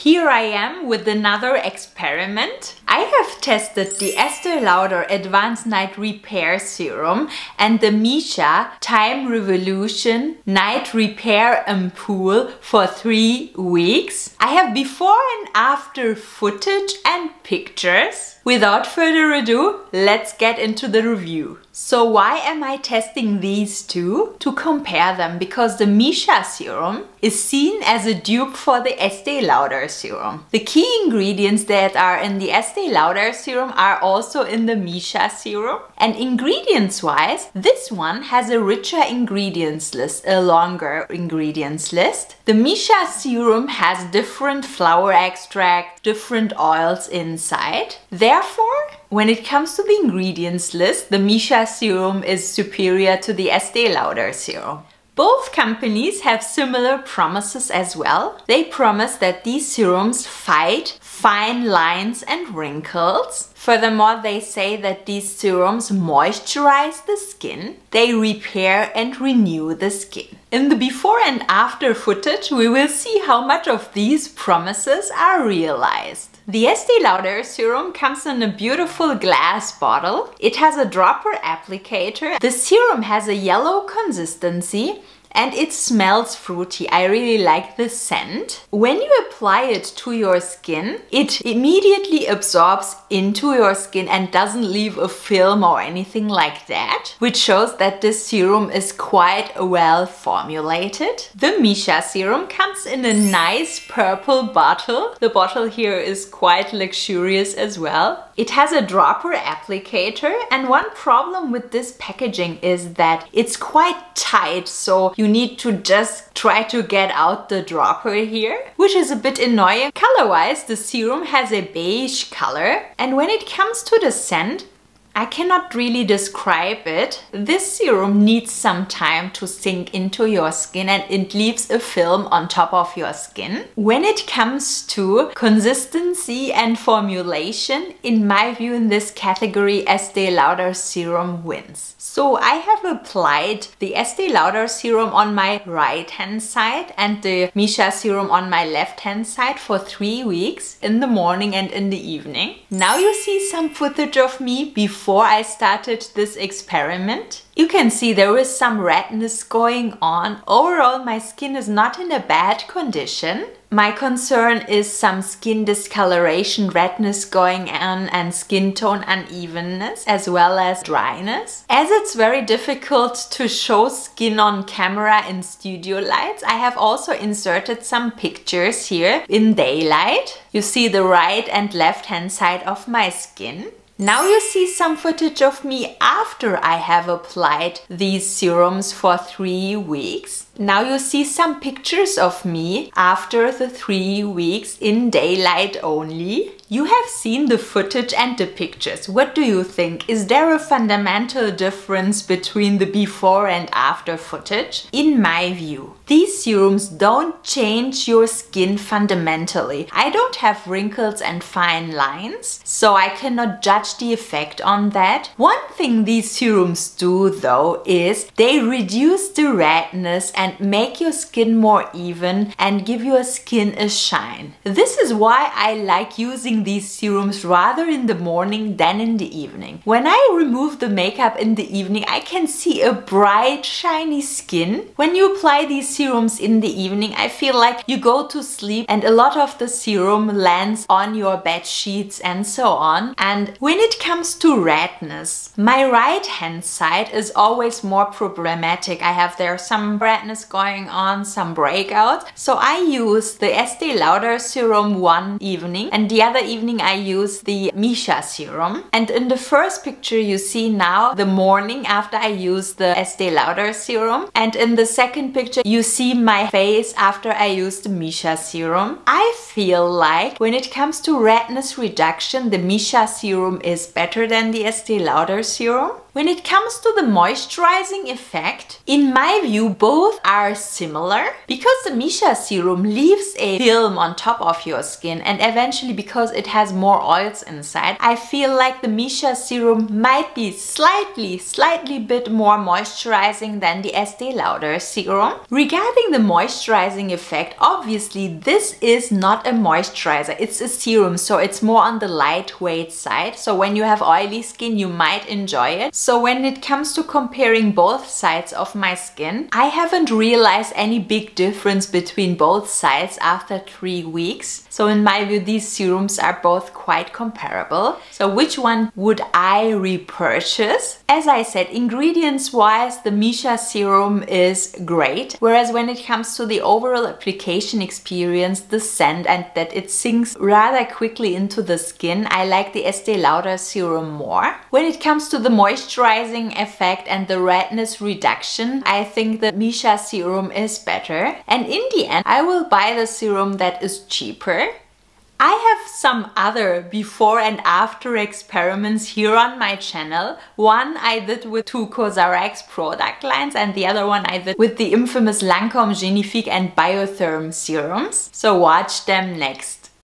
Here I am with another experiment. I have tested the Estee Lauder Advanced Night Repair Serum and the Missha Time Revolution Night Repair Ampoule for 3 weeks. I have before and after footage and pictures. Without further ado, let's get into the review. So why am I testing these two? To compare them, because the Missha serum is seen as a dupe for the Estee Lauder serum. The key ingredients that are in the Estee Lauder serum are also in the Missha serum. And ingredients wise, this one has a richer ingredients list, a longer ingredients list. The Missha serum has different flower extract, different oils inside. Therefore, when it comes to the ingredients list, the Missha serum is superior to the Estee Lauder serum. Both companies have similar promises as well. They promise that these serums fight fine lines and wrinkles. Furthermore, they say that these serums moisturize the skin, they repair and renew the skin. In the before and after footage, we will see how much of these promises are realized. The Estee Lauder serum comes in a beautiful glass bottle. It has a dropper applicator. The serum has a yellow consistency and it smells fruity. I really like the scent. When you apply it to your skin, it immediately absorbs into your skin and doesn't leave a film or anything like that, which shows that this serum is quite well formulated. The Missha serum comes in a nice purple bottle. The bottle here is quite luxurious as well. It has a dropper applicator, and one problem with this packaging is that it's quite tight, so you need to just try to get out the dropper here, which is a bit annoying. Color-wise, the serum has a beige color, and when it comes to the scent, I cannot really describe it. This serum needs some time to sink into your skin and it leaves a film on top of your skin. When it comes to consistency and formulation, in my view in this category, Estee Lauder serum wins. So I have applied the Estee Lauder serum on my right hand side and the Missha serum on my left hand side for 3 weeks, in the morning and in the evening. Now you see some footage of me before I started this experiment. You can see there is some redness going on. Overall, my skin is not in a bad condition. My concern is some skin discoloration, redness going on, and skin tone unevenness, as well as dryness. As it's very difficult to show skin on camera in studio lights, I have also inserted some pictures here in daylight. You see the right and left hand side of my skin. Now you see some footage of me after I have applied these serums for 3 weeks. Now you see some pictures of me after the 3 weeks in daylight only. You have seen the footage and the pictures. What do you think? Is there a fundamental difference between the before and after footage? In my view, these serums don't change your skin fundamentally. I don't have wrinkles and fine lines, so I cannot judge the effect on that. One thing these serums do though is they reduce the redness and make your skin more even and give your skin a shine. This is why I like using these serums rather in the morning than in the evening. When I remove the makeup in the evening, I can see a bright, shiny skin. When you apply these serums in the evening, I feel like you go to sleep and a lot of the serum lands on your bed sheets and so on. And when it comes to redness, my right hand side is always more problematic. I have there some redness going on, some breakouts. So I use the Estee Lauder serum one evening and the other evening I use the Missha serum. And in the first picture you see now the morning after I use the Estee Lauder serum, and in the second picture you see my face after I use the Missha serum. I feel like when it comes to redness reduction, the Missha serum is better than the Estee Lauder serum. When it comes to the moisturizing effect, in my view both are similar, because the Missha serum leaves a film on top of your skin, and eventually because it has more oils inside, I feel like the Missha serum might be slightly bit more moisturizing than the Estee Lauder serum. Regarding the moisturizing effect, obviously this is not not a moisturizer, it's a serum, so it's more on the lightweight side. So when you have oily skin, you might enjoy it. So when it comes to comparing both sides of my skin, I haven't realized any big difference between both sides after 3 weeks. So in my view, these serums are both quite comparable. So which one would I repurchase? As I said, ingredients wise, the Missha serum is great. Whereas when it comes to the overall application experience, the scent and that it sinks rather quickly into the skin, I like the Estee Lauder serum more. When it comes to the moisturizing effect and the redness reduction, I think the Missha serum is better. And in the end, I will buy the serum that is cheaper. I have some other before and after experiments here on my channel. One I did with two COSRX product lines and the other one I did with the infamous Lancôme Genifique and Biotherm serums. So watch them next.